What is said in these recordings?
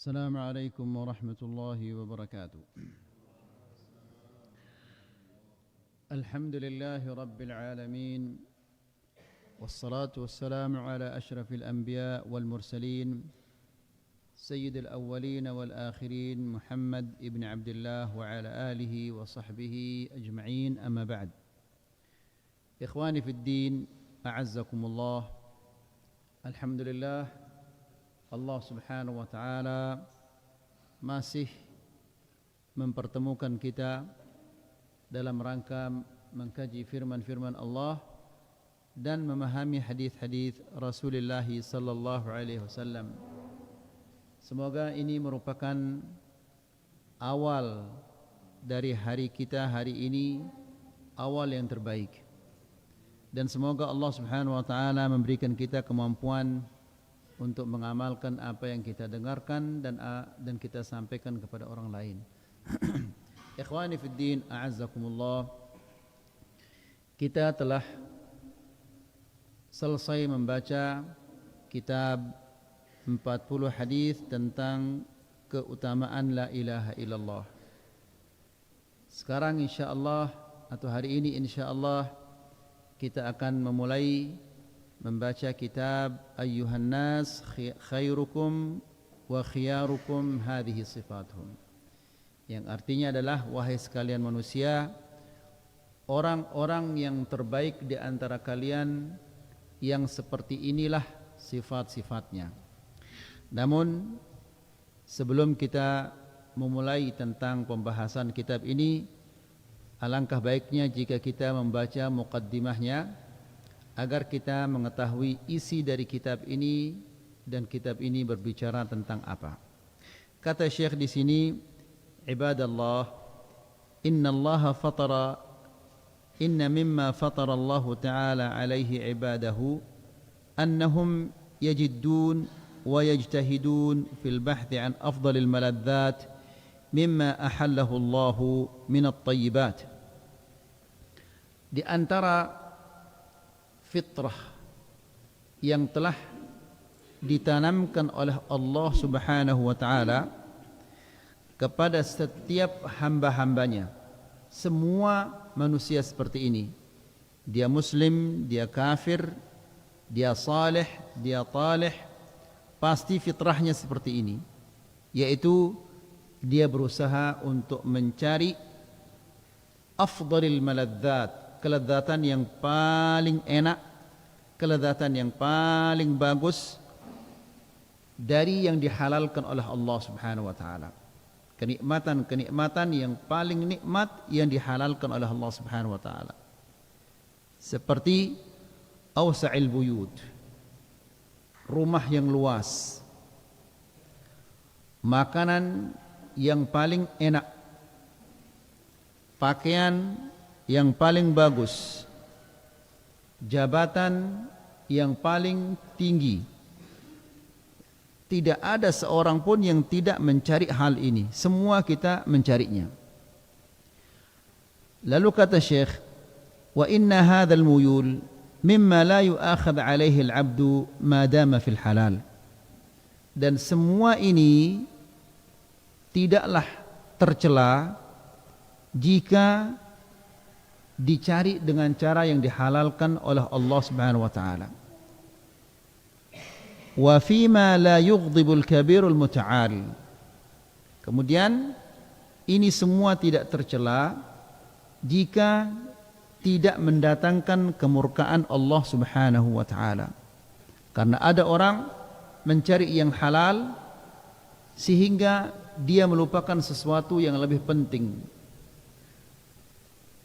السلام عليكم ورحمة الله وبركاته. الحمد لله رب العالمين، والصلاة والسلام على أشرف الأنبياء والمرسلين سيد الأولين والآخرين محمد ابن عبد الله وعلى آله وصحبه أجمعين، أما بعد. إخواني في الدين، أعزكم الله. الحمد لله, Allah subhanahu wa ta'ala masih mempertemukan kita dalam rangka mengkaji firman-firman Allah dan memahami hadis-hadis Rasulullah sallallahu alaihi wasallam. Semoga ini merupakan awal dari hari kita hari ini, awal yang terbaik. Dan semoga Allah subhanahu wa ta'ala memberikan kita kemampuan untuk mengamalkan apa yang kita dengarkan dan kita sampaikan kepada orang lain. Ikhwani fid din, a'azzakumullah. Kita telah selesai membaca kitab 40 hadis tentang keutamaan la ilaha illallah. Sekarang insyaallah atau hari ini insyaallah kita akan memulai membaca kitab Ayyuhan Nas khairukum wa khiyarukum hadhihi sifatuhum, yang artinya adalah wahai sekalian manusia, orang-orang yang terbaik di antara kalian yang seperti inilah sifat-sifatnya. Namun sebelum kita memulai tentang pembahasan kitab ini, alangkah baiknya jika kita membaca muqaddimahnya agar kita mengetahui isi dari kitab ini dan kitab ini berbicara tentang apa. Kata Syekh di sini, ibadallah, inna mimma fatara Allah Ta'ala alaihi ibadahu annahum yajiddun wa yajtahidun fil bahthi an afdalil maladzat mimma ahallahu Allah min at-tayyibat. Di antara fitrah yang telah ditanamkan oleh Allah subhanahu wa ta'ala kepada setiap hamba-hambanya, semua manusia seperti ini. Dia muslim, dia kafir, dia saleh, dia taleh, pasti fitrahnya seperti ini, yaitu dia berusaha untuk mencari afdalil maladzat, kelezatan yang paling enak, kelezatan yang paling bagus dari yang dihalalkan oleh Allah subhanahu wa ta'ala. Kenikmatan-kenikmatan yang paling nikmat yang dihalalkan oleh Allah subhanahu wa ta'ala, seperti awsa'il buyut, rumah yang luas, makanan yang paling enak, pakaian yang paling bagus, jabatan yang paling tinggi. Tidak ada seorang pun yang tidak mencari hal ini. Semua kita mencarinya. Lalu kata Syekh, wa inna hadzal muyul mimma la yu'akhadh alaihi al-'abdu ma dama fil halal. Dan semua ini tidaklah tercela jika dicari dengan cara yang dihalalkan oleh Allah subhanahu wa ta'ala. Wa fima la yughdibul kabirul muta'al. Kemudian ini semua tidak tercela jika tidak mendatangkan kemurkaan Allah subhanahu wa ta'ala. Karena ada orang mencari yang halal sehingga dia melupakan sesuatu yang lebih penting.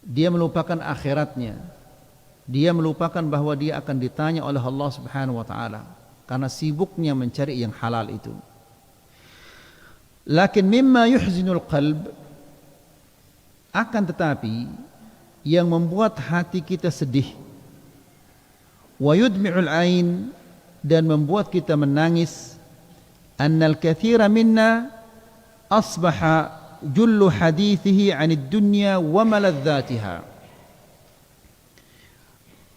Dia melupakan akhiratnya. Dia melupakan bahwa dia akan ditanya oleh Allah subhanahu wa ta'ala karena sibuknya mencari yang halal itu. Lakin mimma yuhzinul qalb, akan tetapi yang membuat hati kita sedih, wa yudmi'ul ain, dan membuat kita menangis, annal katsira minna asbaha jullu hadithihi 'anid dunya wa maladzatiha.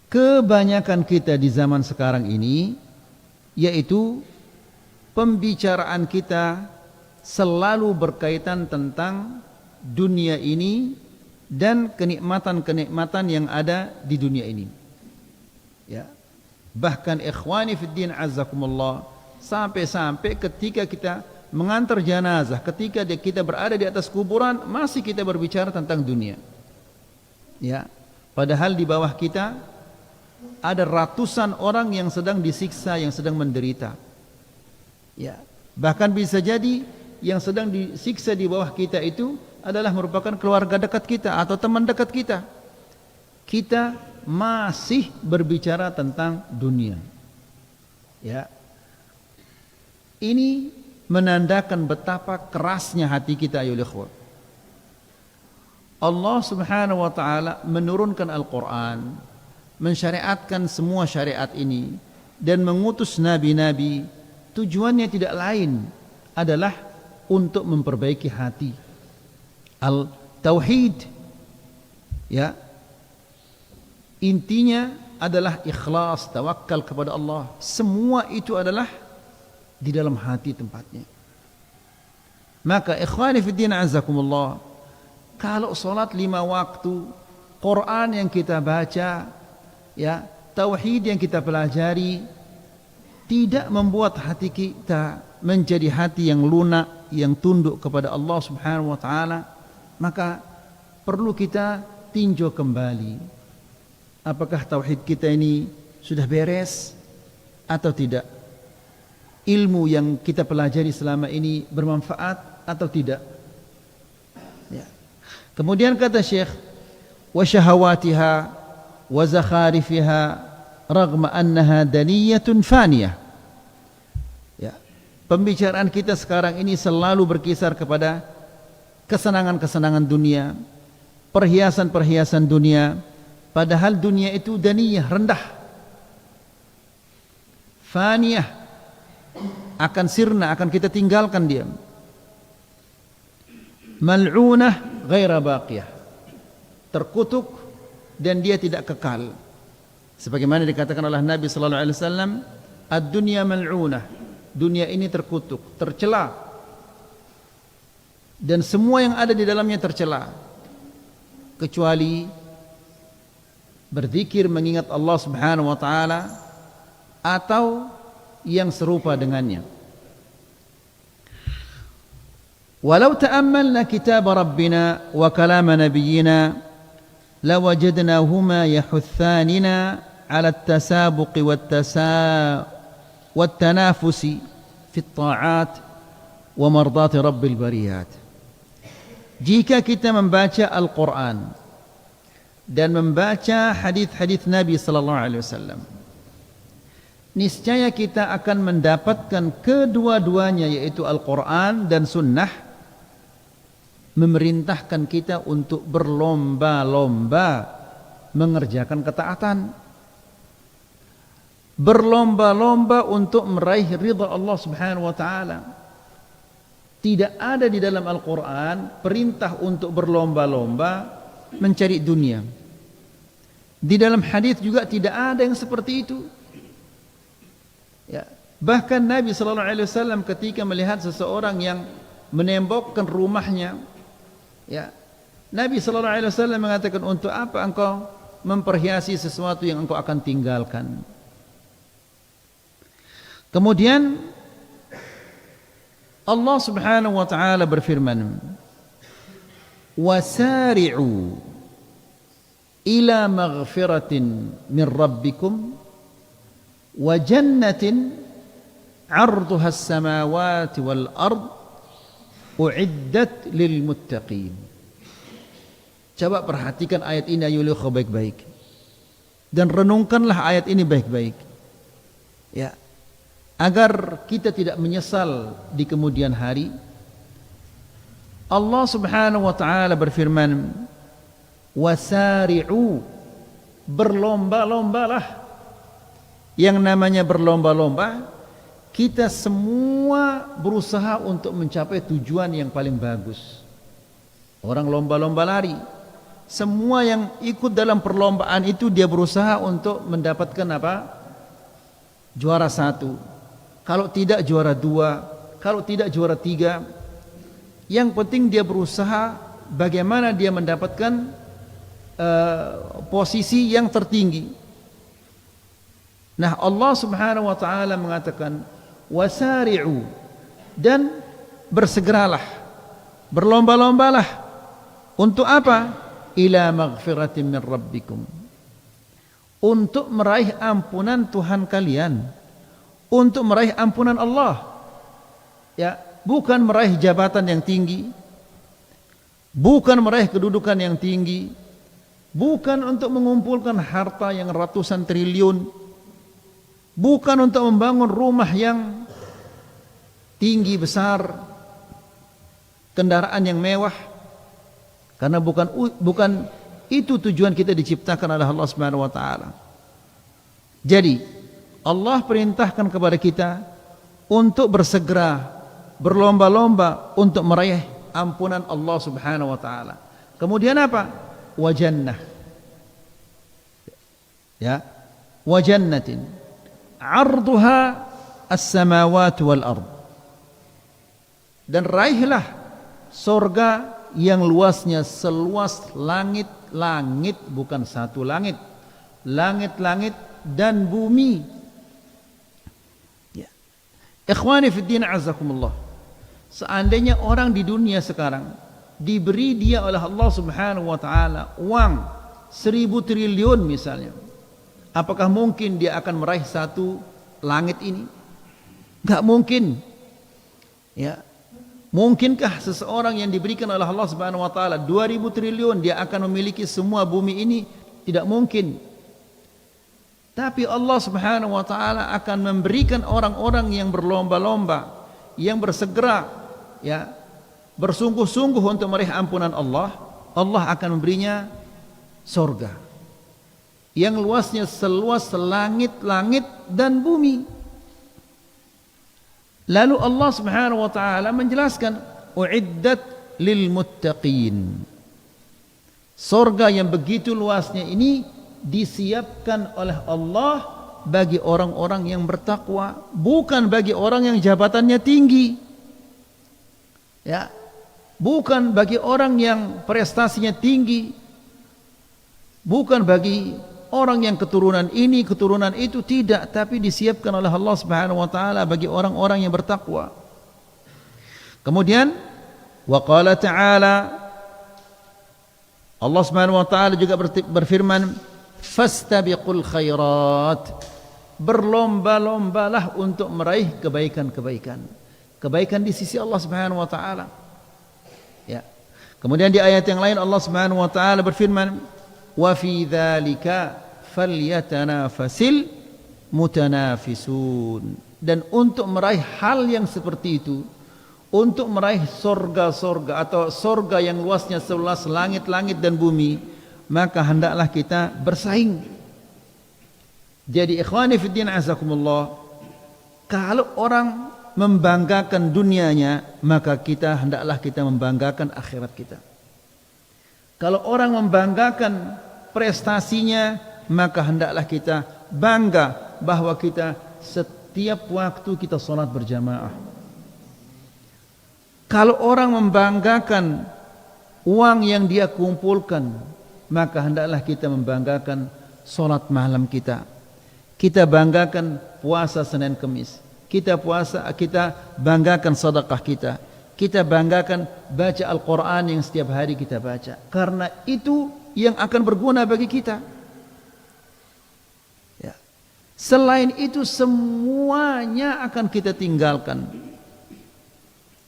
Kebanyakan kita di zaman sekarang ini, yaitu pembicaraan kita selalu berkaitan tentang dunia ini dan kenikmatan-kenikmatan yang ada di dunia ini. Ya. Bahkan ikhwani fiddin azzakumullah, sampai-sampai ketika kita mengantar jenazah, ketika kita berada di atas kuburan, masih kita berbicara tentang dunia. Ya. Padahal di bawah kita ada ratusan orang yang sedang disiksa, yang sedang menderita. Ya. Bahkan bisa jadi yang sedang disiksa di bawah kita itu adalah merupakan keluarga dekat kita atau teman dekat kita. Kita masih berbicara tentang dunia. Ya. Ini menandakan betapa kerasnya hati kita, ayolah ikhwah. Allah Subhanahu wa taala menurunkan Al-Qur'an, mensyariatkan semua syariat ini dan mengutus nabi-nabi. Tujuannya tidak lain adalah untuk memperbaiki hati. Al-tauhid, ya, intinya adalah ikhlas, tawakal kepada Allah. Semua itu adalah di dalam hati tempatnya. Maka ikhwani fiddin azakumullah, kalau salat 5 waktu, Quran yang kita baca, ya, tauhid yang kita pelajari, tidak membuat hati kita menjadi hati yang lunak, yang tunduk kepada Allah Subhanahu wa taala, maka perlu kita tinjau kembali. Apakah tauhid kita ini sudah beres atau tidak? Ilmu yang kita pelajari selama ini bermanfaat atau tidak? Ya. Kemudian kata Syekh, wa syahawatiha wa zakharifiha ragma annaha daniyatun faniyah. Ya. Pembicaraan kita sekarang ini selalu berkisar kepada kesenangan-kesenangan dunia, perhiasan-perhiasan dunia, padahal dunia itu daniyah, rendah, faniyah, akan sirna, akan kita tinggalkan dia. Mal'unah ghaira baqiyah, terkutuk dan dia tidak kekal. Sebagaimana dikatakan oleh Nabi sallallahu alaihi wasallam, ad-dunya mal'unah, dunia ini terkutuk, tercela, dan semua yang ada di dalamnya tercela, kecuali berzikir mengingat Allah Subhanahu wa taala atau yang serupa dengannya. Walau ta'ammalna kitab rabbina wa kalam nabiyyina lawajadnahuma yahuthanina 'ala at-tasabuq wat-tanafusi fi at-ta'at wa mardati rabbil bariyat. Jika kita membaca Al-Quran dan membaca hadis-hadis Nabi sallallahu alaihi wasallam, niscaya kita akan mendapatkan kedua-duanya, yaitu Al-Quran dan Sunnah, memerintahkan kita untuk berlomba-lomba mengerjakan ketaatan, berlomba-lomba untuk meraih ridha Allah Subhanahu wa taala. Tidak ada di dalam Al-Quran perintah untuk berlomba-lomba mencari dunia. Di dalam hadis juga tidak ada yang seperti itu. Ya. Bahkan Nabi sallallahu alaihi wasallam ketika melihat seseorang yang menembokkan rumahnya, ya, Nabi sallallahu alaihi wasallam mengatakan, untuk apa engkau memperhiasi sesuatu yang engkau akan tinggalkan? Kemudian Allah Subhanahu wa taala berfirman, wasari'u ila maghfiratin min rabbikum wa jannatin 'arduha as-samawati wal ard u'iddat lil muttaqin. Coba perhatikan ayat ini ayolah baik-baik dan renungkanlah ayat ini baik-baik, ya, agar kita tidak menyesal di kemudian hari. Allah Subhanahu wa taala berfirman, wasari'u, berlomba-lombalah. Yang namanya berlomba-lomba, kita semua berusaha untuk mencapai tujuan yang paling bagus. Orang lomba-lomba lari, semua yang ikut dalam perlombaan itu dia berusaha untuk mendapatkan apa? Juara 1. Kalau tidak juara 2, kalau tidak juara 3. Yang penting dia berusaha bagaimana dia mendapatkan posisi yang tertinggi. Nah, Allah Subhanahu wa taala mengatakan wasari'u, dan bersegeralah, berlomba-lombalah untuk apa? Ila maghfiratin min rabbikum, untuk meraih ampunan Tuhan kalian, untuk meraih ampunan Allah. Ya, bukan meraih jabatan yang tinggi, bukan meraih kedudukan yang tinggi, bukan untuk mengumpulkan harta yang ratusan triliun, bukan untuk membangun rumah yang tinggi besar, kendaraan yang mewah, karena bukan itu tujuan kita diciptakan oleh Allah Subhanahu wa taala. Jadi Allah perintahkan kepada kita untuk bersegera, berlomba-lomba untuk meraih ampunan Allah Subhanahu wa taala. Kemudian apa? Wa jannah. Ya, wa jannatin 'arduha as-samawati wal ard. Dan raihlah surga yang luasnya seluas langit-langit, bukan satu langit, langit-langit dan bumi. Ya. Ikhwani fi din azakumullah, seandainya orang di dunia sekarang diberi dia oleh Allah Subhanahu wa taala uang 1000 triliun misalnya, apakah mungkin dia akan meraih satu langit ini? Enggak mungkin. Ya. Mungkinkah seseorang yang diberikan oleh Allah Subhanahu wa taala 2000 triliun dia akan memiliki semua bumi ini? Tidak mungkin. Tapi Allah Subhanahu wa taala akan memberikan orang-orang yang berlomba-lomba, yang bersegera, ya, bersungguh-sungguh untuk meraih ampunan Allah. Allah akan memberinya surga yang luasnya seluas langit-langit dan bumi. Lalu Allah Subhanahu wa taala menjelaskan uiddat lil muttaqin. Surga yang begitu luasnya ini disiapkan oleh Allah bagi orang-orang yang bertakwa, bukan bagi orang yang jabatannya tinggi. Ya. Bukan bagi orang yang prestasinya tinggi. Bukan bagi orang yang keturunan ini, keturunan itu, tidak, tapi disiapkan oleh Allah Subhanahu wa taala bagi orang-orang yang bertakwa. Kemudian wa qala ta'ala, Allah Subhanahu wa taala juga berfirman, fastabiqul khairat, berlomba-lombalah untuk meraih kebaikan-kebaikan, kebaikan di sisi Allah Subhanahu wa taala. Ya. Kemudian di ayat yang lain Allah Subhanahu wa taala berfirman, wa fi dzalika falyatanafasil mutanafisun, dan untuk meraih hal yang seperti itu, untuk meraih sorga-sorga atau sorga yang luasnya seluas langit-langit dan bumi, maka hendaklah kita bersaing. Jadi ikhwani fiddin azakumullah, kalau orang membanggakan dunianya, maka hendaklah kita membanggakan akhirat kita. Kalau orang membanggakan prestasinya, maka hendaklah kita bangga bahwa kita setiap waktu kita sholat berjamaah. Kalau orang membanggakan uang yang dia kumpulkan, maka hendaklah kita membanggakan sholat malam kita. Kita banggakan puasa Senin Kemis. Kita banggakan sedekah kita. Kita banggakan baca Al-Quran yang setiap hari kita baca, karena itu yang akan berguna bagi kita. Ya. Selain itu semuanya akan kita tinggalkan.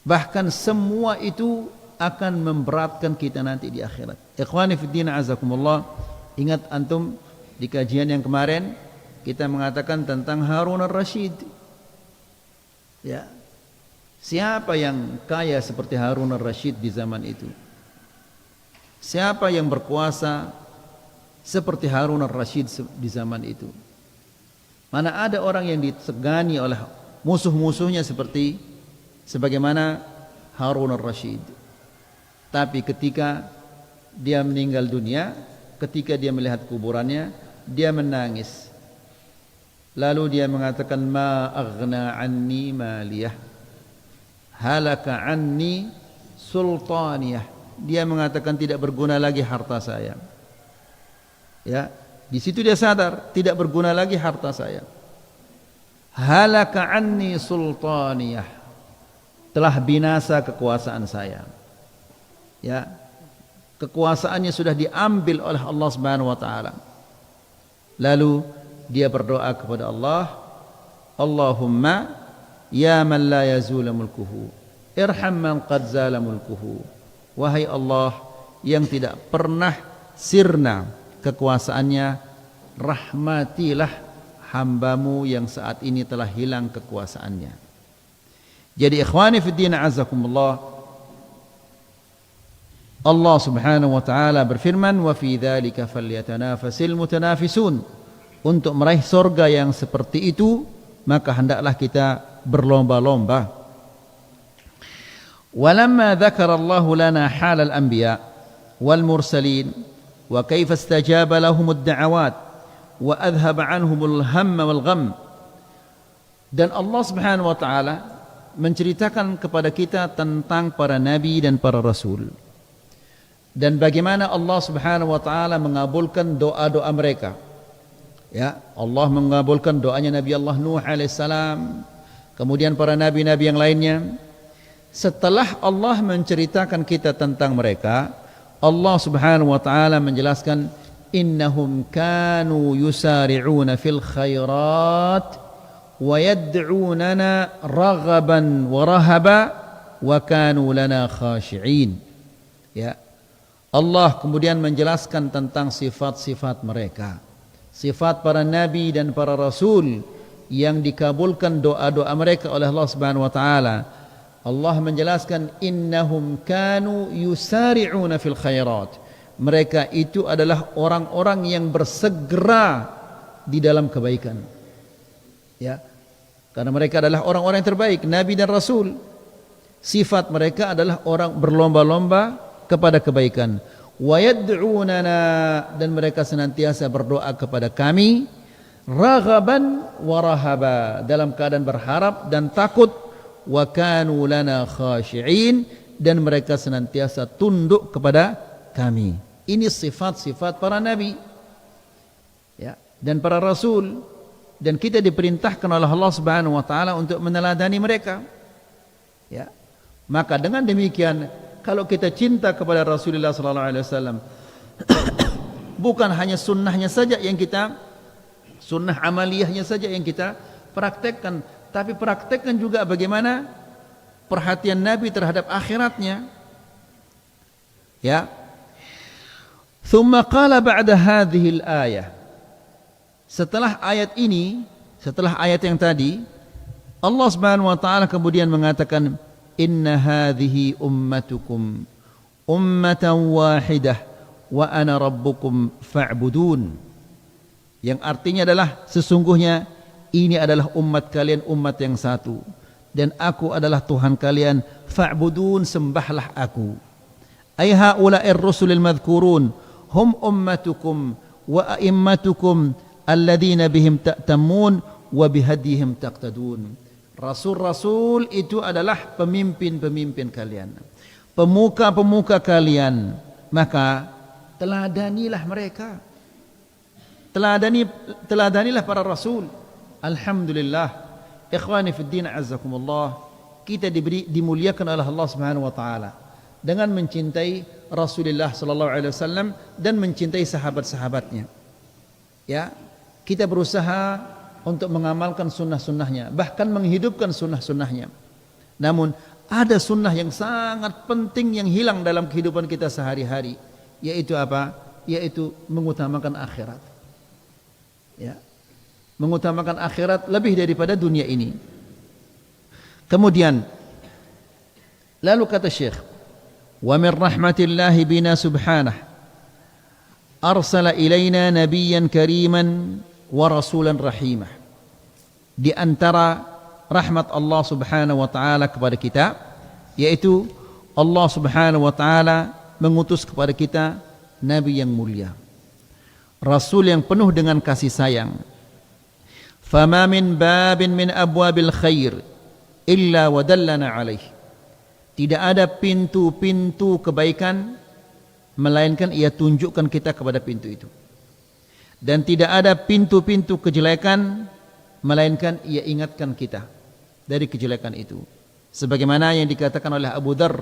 Bahkan semua itu akan memberatkan kita nanti di akhirat. Ikhwani fiddin azakumullah, ingat antum di kajian yang kemarin kita mengatakan tentang Harun ar-Rasyid. Ya. Siapa yang kaya seperti Harun ar-Rasyid di zaman itu? Siapa yang berkuasa seperti Harun ar-Rasyid di zaman itu? Mana ada orang yang disegani oleh musuh-musuhnya sebagaimana Harun ar-Rasyid. Tapi ketika dia meninggal dunia, ketika dia melihat kuburannya, dia menangis. Lalu dia mengatakan, ma aghna anni maliyah, halaka anni sultaniyah. Dia mengatakan tidak berguna lagi harta saya. Ya, di situ dia sadar tidak berguna lagi harta saya. Halaka anni sultaniyah. Telah binasa kekuasaan saya. Ya. Kekuasaannya sudah diambil oleh Allah Subhanahu wa taala. Lalu dia berdoa kepada Allah, Allahumma ya man la yazula mulkuhu, irham man qad zala mulkuhu. Wahai Allah yang tidak pernah sirna kekuasaannya, rahmatilah hambamu yang saat ini telah hilang kekuasaannya. Jadi ikhwani fiddin azakumullah, Allah subhanahu wa ta'ala berfirman, wa fi dzalika falyatanafasil mutanafisun. Untuk meraih surga yang seperti itu maka hendaklah kita berlomba-lomba. ولما ذكر الله لنا حال الأنبياء والمرسلين وكيف استجاب لهم الدعوات وأذهب عنهم الهم والغم, dan Allah Subhanahu wa taala menceritakan kepada kita tentang para nabi dan para rasul, dan bagaimana Allah Subhanahu wa taala mengabulkan doa-doa mereka. Ya, Allah mengabulkan doanya Nabi Allah Nuh alaihissalam, kemudian para nabi-nabi yang lainnya. Setelah Allah menceritakan kita tentang mereka, Allah Subhanahu wa taala menjelaskan, innahum kanu yusari'una fil khairat wa yad'unana raghaban wa rahaba wa kanu lana khashi'in. Ya. Allah kemudian menjelaskan tentang sifat-sifat mereka. Sifat para nabi dan para rasul yang dikabulkan doa-doa mereka oleh Allah Subhanahu wa taala. Allah menjelaskan, innahum kanu yusari'una fil khairat. Mereka itu adalah orang-orang yang bersegera di dalam kebaikan. Ya. Karena mereka adalah orang-orang yang terbaik, nabi dan rasul. Sifat mereka adalah orang berlomba-lomba kepada kebaikan. Wa yad'unana, dan mereka senantiasa berdoa kepada kami, raghaban wa rahaba, dalam keadaan berharap dan takut. Wa kanu lana khashi'in, dan mereka senantiasa tunduk kepada kami. Ini sifat-sifat para nabi, ya, dan para rasul, dan kita diperintahkan oleh Allah Subhanahu wa taala untuk meneladani mereka. Ya. Maka dengan demikian, kalau kita cinta kepada Rasulullah sallallahu alaihi wasallam, bukan hanya sunnahnya saja yang kita, sunnah amaliyahnya saja yang kita praktekkan, tapi praktekkan juga bagaimana perhatian Nabi terhadap akhiratnya. Ya. Thumma qala ba'da hadhihi al-ayah. Setelah ayat ini, setelah ayat yang tadi, Allah Subhanahu wa taala kemudian mengatakan, inna hadhihi ummatukum ummatan wahidah wa ana rabbukum fa'budun. Yang artinya adalah sesungguhnya ini adalah umat kalian, umat yang satu, dan aku adalah Tuhan kalian, fa'budun, sembahlah aku. Ay haula'ir rusulil madhkurun hum ummatukum wa a'immatukum alladhina bihim ta'tamun wa bihadihim taqtadun. Rasul-rasul itu adalah pemimpin-pemimpin kalian, pemuka-pemuka kalian, maka teladanilah mereka. Teladanilah para rasul. Alhamdulillah, ikhwani fiddin azzakumullah, kita dimuliakan oleh Allah Subhanahu wa taala dengan mencintai Rasulullah sallallahu alaihi wasallam dan mencintai sahabat-sahabatnya. Ya, kita berusaha untuk mengamalkan sunnah-sunnahnya, bahkan menghidupkan sunnah-sunnahnya. Namun ada sunnah yang sangat penting yang hilang dalam kehidupan kita sehari-hari, yaitu apa? Yaitu mengutamakan akhirat. Ya. Mengutamakan akhirat lebih daripada dunia ini. Kemudian lalu kata Syekh, wa min rahmatillahi bina subhanah arsala ilaina nabiyyan kariman wa rasulan rahimah. Di antara rahmat Allah Subhanahu wa taala kepada kita, yaitu Allah Subhanahu wa taala mengutus kepada kita nabi yang mulia, rasul yang penuh dengan kasih sayang. Fama min babin min abwabil khair illa wadallana alaih. Tidak ada pintu-pintu kebaikan melainkan ia tunjukkan kita kepada pintu itu. Dan tidak ada pintu-pintu kejelekan melainkan ia ingatkan kita dari kejelekan itu. Sebagaimana yang dikatakan oleh Abu Dzar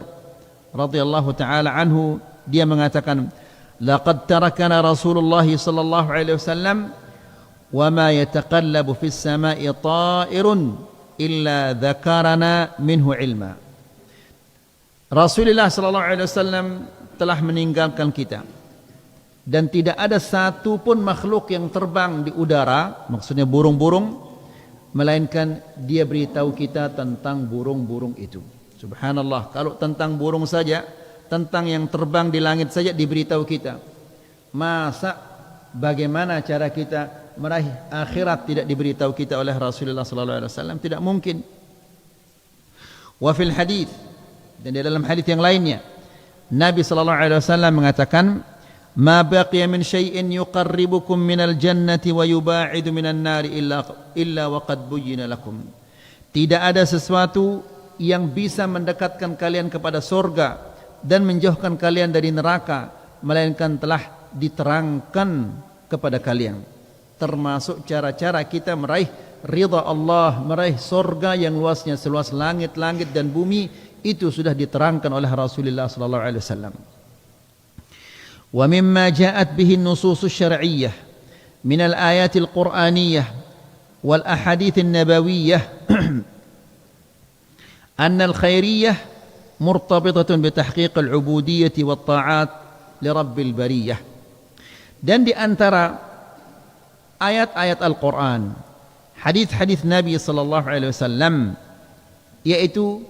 radhiyallahu taala anhu, dia mengatakan, laqad tarakana Rasulullah sallallahu alaihi wasallam wa ma yataqallabu fis sama'i ta'irun illa dzakarana minhu ilma. Rasulullah sallallahu alaihi wasallam telah meninggalkan kita dan tidak ada satu pun makhluk yang terbang di udara, maksudnya burung-burung, melainkan dia beritahu kita tentang burung-burung itu. Subhanallah, kalau tentang burung saja, tentang yang terbang di langit saja diberitahu kita. Masa bagaimana cara kita meraih akhirat tidak diberitahu kita oleh Rasulullah sallallahu alaihi wasallam? Tidak mungkin. Wa fil hadis, dan di dalam hadis yang lainnya Nabi sallallahu alaihi wasallam mengatakan, ma baqiya min syai'in yuqarribukum minal jannati wa yuba'idu minan nari illa wa qad buyyina lakum. Tidak ada sesuatu yang bisa mendekatkan kalian kepada surga dan menjauhkan kalian dari neraka melainkan telah diterangkan kepada kalian, termasuk cara-cara kita meraih ridha Allah, meraih surga yang luasnya seluas langit-langit dan bumi. Itu sudah diterangkan oleh Rasulullah sallallahu alaihi wasallam. Wa mimma ja'at bihi an-nusus asy-syar'iyyah min al-ayat al-Qur'aniyyah wal ahadits an-nabawiyyah anna al-khairiyyah murtabitatun bi tahqiq al-'ubudiyyah wat ta'at li rabbil bariyah. Dan di antara ayat-ayat Al-Qur'an, hadis-hadis Nabi sallallahu alaihi wasallam, yaitu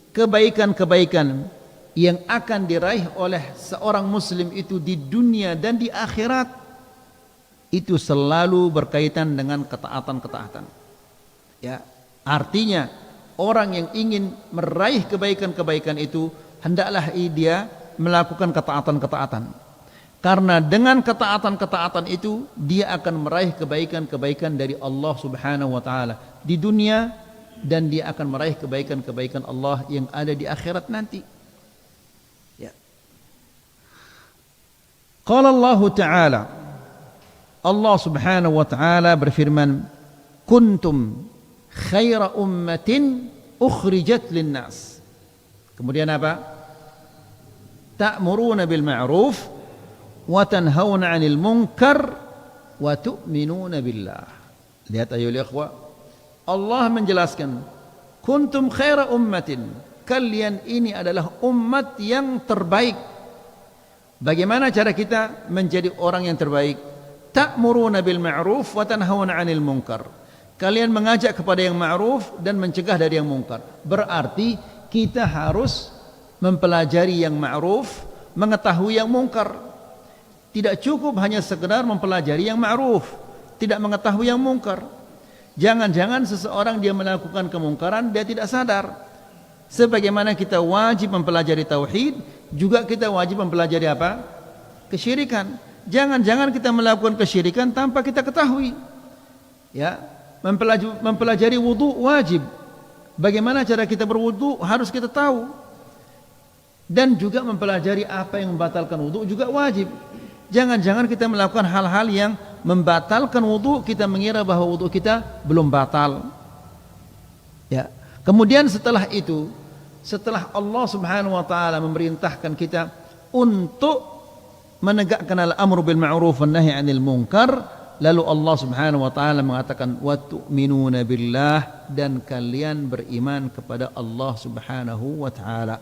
kebaikan-kebaikan yang akan diraih oleh seorang muslim itu di dunia dan di akhirat, itu selalu berkaitan dengan ketaatan-ketaatan. Ya, artinya orang yang ingin meraih kebaikan-kebaikan itu hendaklah dia melakukan ketaatan-ketaatan. Karena dengan ketaatan-ketaatan itu dia akan meraih kebaikan-kebaikan dari Allah Subhanahu wa taala di dunia, dan dia akan meraih kebaikan-kebaikan Allah yang ada di akhirat nanti. Ya. Qala Allah Ta'ala, Allah Subhanahu wa taala berfirman, kuntum khaira ummatin ukhrijat linnas. Kemudian apa? Ta'muruna bil ma'ruf wa tanhauna 'anil munkar wa tu'minuna billah. Lihat ayolah ikhwah, Allah menjelaskan, kuntum khaira ummatin, kalian ini adalah umat yang terbaik. Bagaimana cara kita menjadi orang yang terbaik? Ta'muruna bil ma'ruf wa tanhauna 'anil munkar. Kalian mengajak kepada yang ma'ruf dan mencegah dari yang munkar. Berarti kita harus mempelajari yang ma'ruf, mengetahui yang munkar. Tidak cukup hanya sekedar mempelajari yang ma'ruf, tidak mengetahui yang munkar. Jangan-jangan seseorang dia melakukan kemungkaran dia tidak sadar. Sebagaimana kita wajib mempelajari tauhid, juga kita wajib mempelajari apa? Kesyirikan. Jangan-jangan kita melakukan kesyirikan tanpa kita ketahui. Ya, mempelajari wudu wajib. Bagaimana cara kita berwudu harus kita tahu. Dan juga mempelajari apa yang membatalkan wudu juga wajib. Jangan-jangan kita melakukan hal-hal yang membatalkan wudu, kita mengira bahwa wudu kita belum batal. Ya. Kemudian setelah itu, setelah Allah Subhanahu wa taala memerintahkan kita untuk menegakkan al-amru bil ma'ruf wan nahy 'anil munkar, lalu Allah Subhanahu wa taala mengatakan wa tu'minuna billah, dan kalian beriman kepada Allah Subhanahu wa taala.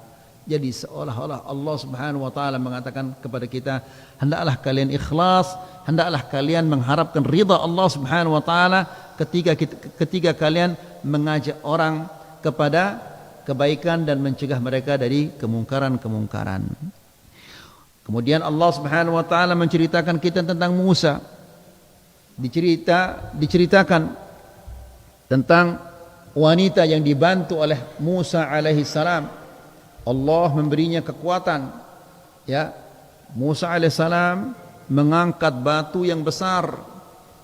Jadi seolah-olah Allah Subhanahu wa taala mengatakan kepada kita, hendaklah kalian ikhlas, hendaklah kalian mengharapkan ridha Allah Subhanahu wa taala ketika kalian mengajak orang kepada kebaikan dan mencegah mereka dari kemungkaran-kemungkaran. Kemudian Allah Subhanahu wa taala menceritakan kita tentang Musa. Diceritakan tentang wanita yang dibantu oleh Musa alaihi salam. Allah memberinya kekuatan. Ya, Musa alaihissalam mengangkat batu yang besar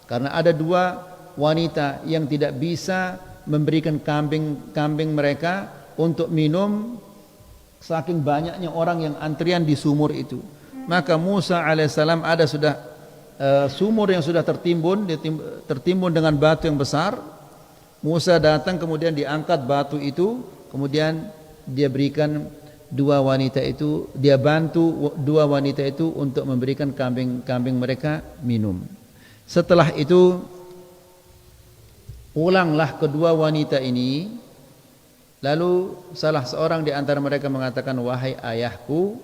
karena ada dua wanita yang tidak bisa memberikan kambing mereka untuk minum saking banyaknya orang yang antrian di sumur itu. Maka Musa alaihissalam ada sudah sumur yang sudah tertimbun dengan batu yang besar. Musa datang kemudian diangkat batu itu, kemudian dia berikan dua wanita itu, dia bantu dua wanita itu untuk memberikan kambing mereka minum. Setelah itu ulanglah kedua wanita ini, lalu salah seorang di antara mereka mengatakan, wahai ayahku,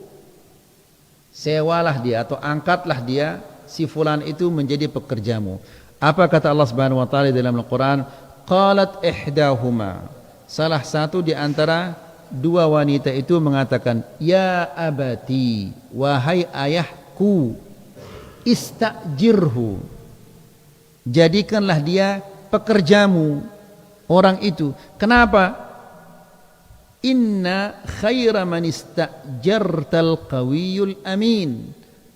sewalah dia atau angkatlah dia si fulan itu menjadi pekerjamu. Apa kata Allah Subhanahu wa taala dalam Al-Qur'an? Qalat ihdahuma, salah satu di antara dua wanita itu mengatakan, ya abati, wahai ayahku, istajirhu, jadikanlah dia pekerjamu, orang itu. Kenapa? Inna khaira man istajartal qawiyul amin,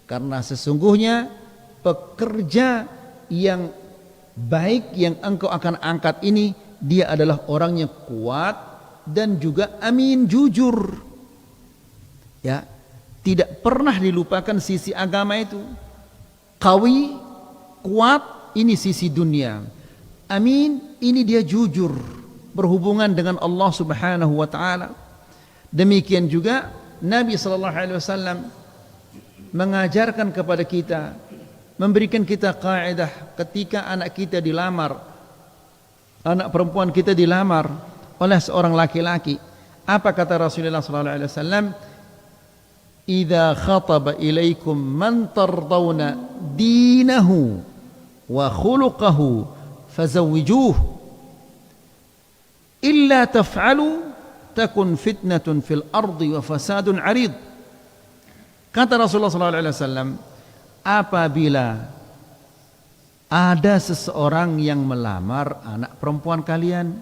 karena sesungguhnya pekerja yang baik yang engkau akan angkat ini, dia adalah orangnya kuat dan juga amin, jujur. Ya, tidak pernah dilupakan sisi agama itu. Qawi, kuat, ini sisi dunia. Amin, ini dia jujur berhubungan dengan Allah Subhanahu wa taala. Demikian juga Nabi sallallahu alaihi wasallam mengajarkan kepada kita, memberikan kita kaidah ketika anak kita dilamar, anak perempuan kita dilamar oleh seorang laki-laki. Apa kata Rasulullah sallallahu alaihi wasallam? Idza khataba ilaikum man tardawna dinahu wa khuluquhu fazawwijuhu illa taf'alu takun fitnatun fil ardi wa fasadun 'arid. Kata Rasulullah sallallahu alaihi wasallam, apabila ada seseorang yang melamar anak perempuan kalian,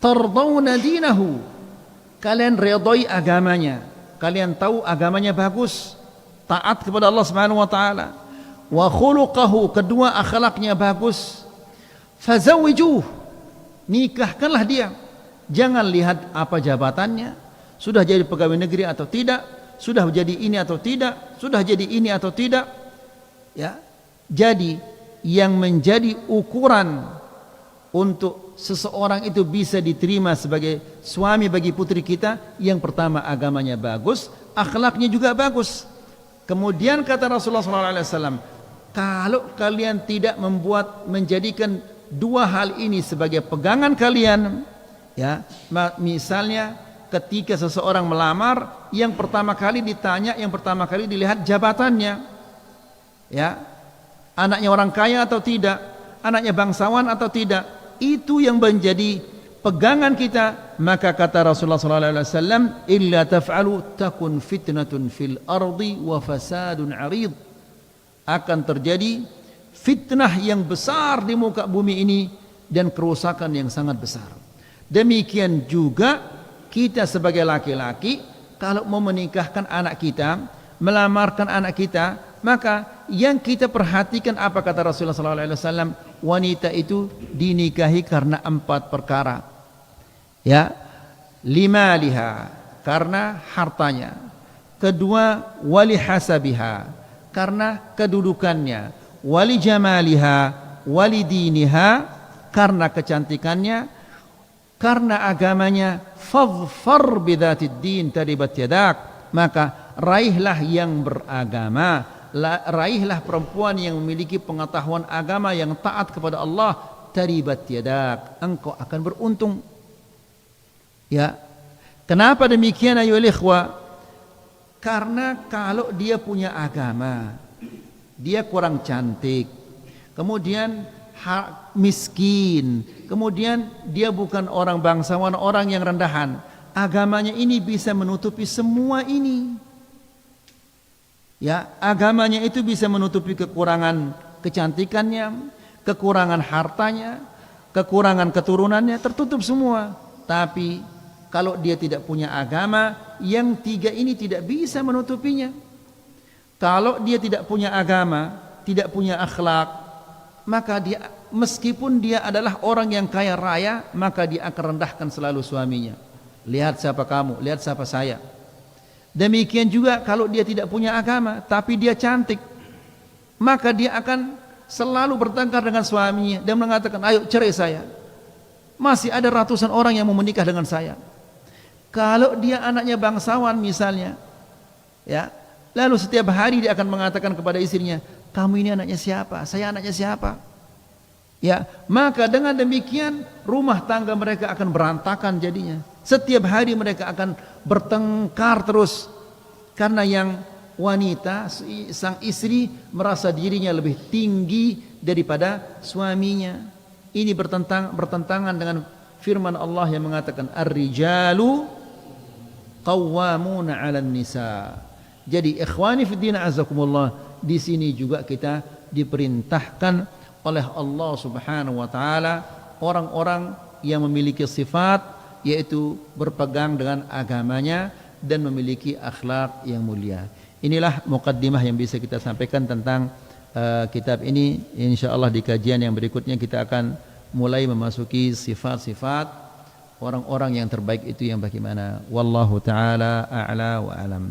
tardawna dinahu, kalian redai agamanya, kalian tahu agamanya bagus, taat kepada Allah Subhanahu wa taala, wa khuluquhu, kedua akhlaknya bagus, fazawwijuh, nikahkanlah dia. Jangan lihat apa jabatannya, sudah jadi pegawai negeri atau tidak, sudah jadi ini atau tidak, sudah jadi ini atau tidak. Ya, jadi yang menjadi ukuran untuk seseorang itu bisa diterima sebagai suami bagi putri kita, yang pertama agamanya bagus, akhlaknya juga bagus. Kemudian kata Rasulullah SAW, kalau kalian tidak menjadikan dua hal ini sebagai pegangan kalian, ya, misalnya ketika seseorang melamar, yang pertama kali ditanya, yang pertama kali dilihat jabatannya, ya, anaknya orang kaya atau tidak, anaknya bangsawan atau tidak, itu yang menjadi pegangan kita. Maka kata Rasulullah SAW, illa taf'alu takun fitnatun fil ardi wa fasadun 'arid, akan terjadi fitnah yang besar di muka bumi ini dan kerusakan yang sangat besar. Demikian juga kita sebagai laki-laki, kalau mau menikahkan anak kita, melamarkan anak kita, maka yang kita perhatikan apa kata Rasulullah SAW, wanita itu dinikahi karena 4 perkara. Ya, limaliha, karena hartanya. Kedua, wali hasabiha, karena kedudukannya. Wali jamaliha, wali diniha, karena kecantikannya, karena agamanya. Fadhfar bidzatid din taribat yadak, maka raihlah yang beragama, raihlah perempuan yang memiliki pengetahuan agama, yang taat kepada Allah, taribat yadak, engkau akan beruntung. Ya, kenapa demikian ayyuhal ikhwah? Karena kalau dia punya agama, dia kurang cantik, kemudian miskin, kemudian dia bukan orang bangsawan, orang yang rendahan, agamanya ini bisa menutupi semua ini. Ya, agamanya itu bisa menutupi kekurangan kecantikannya, kekurangan hartanya, kekurangan keturunannya, tertutup semua. Tapi kalau dia tidak punya agama, yang 3 ini tidak bisa menutupinya. Kalau dia tidak punya agama, tidak punya akhlak, maka dia, meskipun dia adalah orang yang kaya raya, maka dia akan rendahkan selalu suaminya. lihat siapa kamu, lihat siapa saya. Demikian juga kalau dia tidak punya agama tapi dia cantik, maka dia akan selalu bertengkar dengan suaminya dan mengatakan, ayo cerai saya. Masih ada ratusan orang yang mau menikah dengan saya. Kalau dia anaknya bangsawan misalnya, ya, lalu setiap hari dia akan mengatakan kepada istrinya, kamu ini anaknya siapa? Saya anaknya siapa? Ya, maka dengan demikian rumah tangga mereka akan berantakan jadinya. Setiap hari mereka akan bertengkar terus karena yang wanita, sang istri merasa dirinya lebih tinggi daripada suaminya. Ini bertentangan dengan firman Allah yang mengatakan ar-rijalu qawwamuna 'alan nisa. Jadi ikhwani fi din azakumullah, di sini juga kita diperintahkan oleh Allah Subhanahu wa taala orang-orang yang memiliki sifat, yaitu berpegang dengan agamanya dan memiliki akhlak yang mulia. Inilah muqaddimah yang bisa kita sampaikan tentang kitab ini. Insyaallah di kajian yang berikutnya kita akan mulai memasuki sifat-sifat orang-orang yang terbaik itu yang bagaimana. Wallahu taala a'la wa alam.